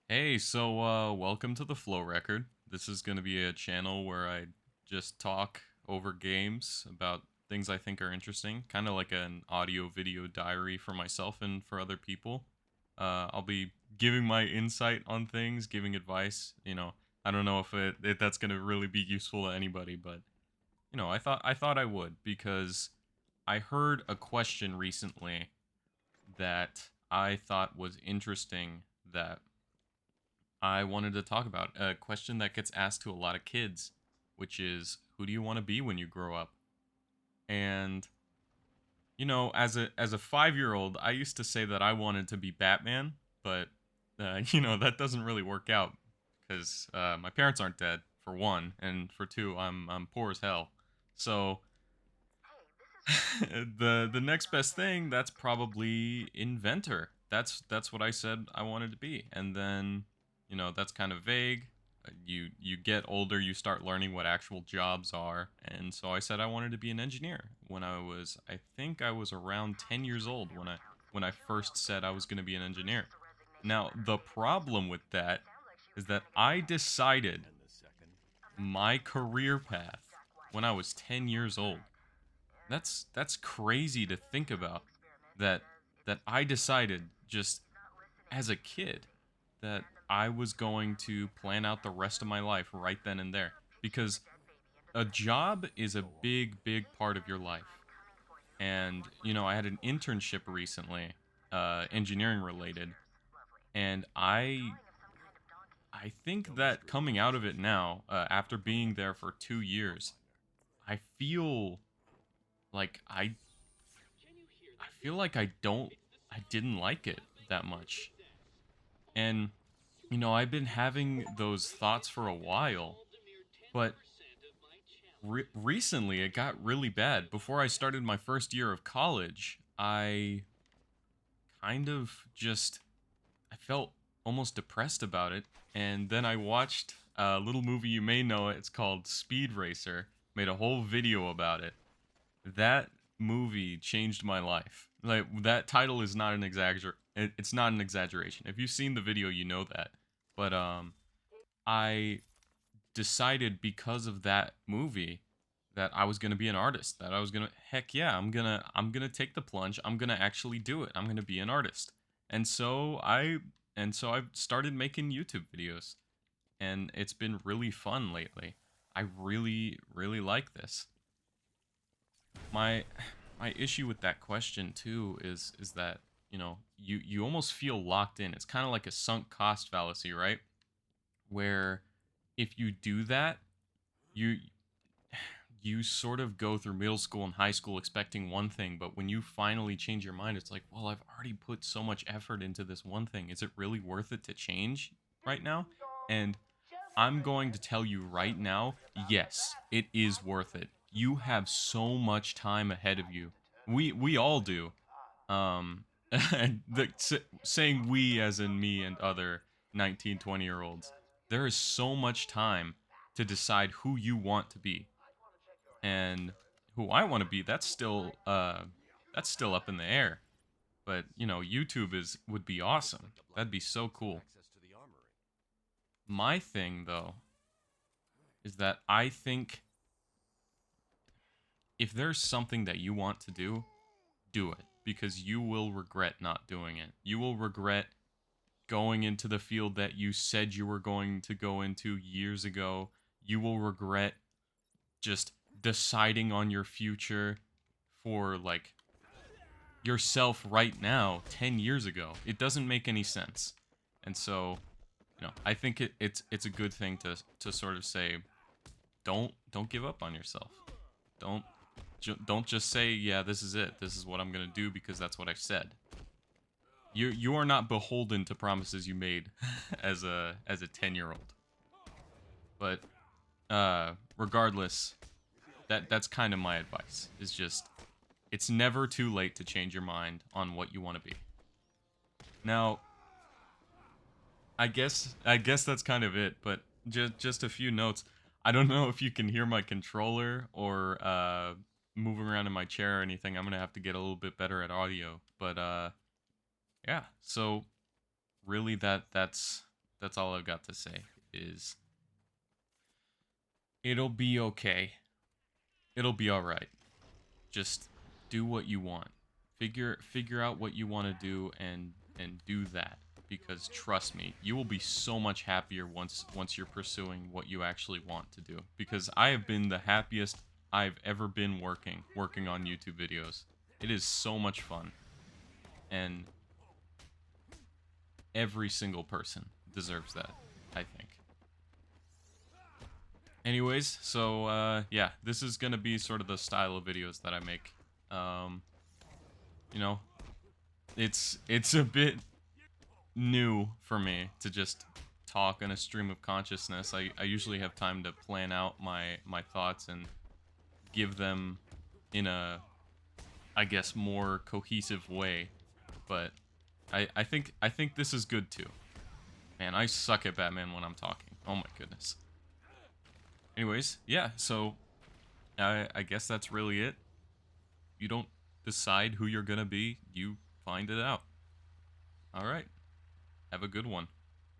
Hey, welcome to the Flow Record. This is going to be a channel where I just talk over games about things I think are interesting, kind of like an audio video diary for myself and for other people. I'll be giving my insight on things, giving advice. I don't know if that's going to really be useful to anybody, but I thought I would because I heard a question recently that I thought was interesting that I wanted to talk about a question that gets asked to a lot of kids, which is who do you want to be when you grow up? And as a 5-year-old, I used to say that I wanted to be Batman, but that doesn't really work out because my parents aren't dead for one, and for two, I'm poor as hell. So the next best thing that's probably inventor. That's what I said I wanted to be, and then that's kind of vague. You get older, you start learning what actual jobs are, and so I said I wanted to be an engineer when I think I was around 10 years old when I first said I was going to be an engineer. Now the problem with that is that I decided my career path when I was 10 years old. That's crazy to think about. That that I decided just as a kid that I was going to plan out the rest of my life right then and there because a job is a big part of your life. And I had an internship recently, engineering related, and I think that coming out of it now, after being there for 2 years, I feel like I feel like I didn't like it that much. And I've been having those thoughts for a while, but recently it got really bad. Before I started my first year of college, I kind of just I felt almost depressed about it. And then I watched a little movie, you may know it. It's called Speed Racer. Made a whole video about it. That movie changed my life. Like that title is not an it's not an exaggeration. If you've seen the video, you know that. But I decided because of that movie that I was going to be an artist. That I was going to heck yeah, I'm going to take the plunge. I'm going to actually do it. I'm going to be an artist. And so I started making YouTube videos, and it's been really fun lately. I really like this. My issue with that question too is that you almost feel locked in. It's kind of like a sunk cost fallacy, right? Where if you do that, you you sort of go through middle school and high school expecting one thing, but when you finally change your mind, it's like, well, I've already put so much effort into this one thing. Is it really worth it to change right now? And I'm going to tell you right now, yes, it is worth it. You have so much time ahead of you. We all do. And saying we as in me and other 19, 20 year olds, there is so much time to decide who you want to be. And who I want to be, that's still up in the air. But, YouTube is would be awesome. That'd be so cool. My thing though is that I think if there's something that you want to do it because you will regret not doing it. You will regret going into the field that you said you were going to go into years ago. You will regret just deciding on your future for like yourself right now 10 years ago. It doesn't make any sense. And so, I think it's a good thing to sort of say don't give up on yourself. Don't don't just say, yeah, this is it. This is what I'm going to do because that's what I said. You are not beholden to promises you made as a 10-year-old. But regardless, that's kind of my advice. Is just it's never too late to change your mind on what you want to be. Now, I guess that's kind of it, but just a few notes. I don't know if you can hear my controller or moving around in my chair or anything. I'm going to have to get a little bit better at audio, but yeah. So really that's That's all I've got to say is it'll be okay. It'll be all right. Just do what you want. Figure out what you want to do and do that, because trust me, you will be so much happier once you're pursuing what you actually want to do, because I have been the happiest I've ever been working on YouTube videos. It is so much fun. And every single person deserves that, I think. Anyways, so yeah, this is gonna be sort of the style of videos that I make. You know, it's a bit new for me to just talk in a stream of consciousness. I usually have time to plan out my thoughts and give them in a, I guess, more cohesive way. But I think this is good too. Man, I suck at Batman when I'm talking. Oh my goodness. Anyways, yeah, so I guess that's really it. You don't decide who you're gonna be, you find it out. Alright, have a good one.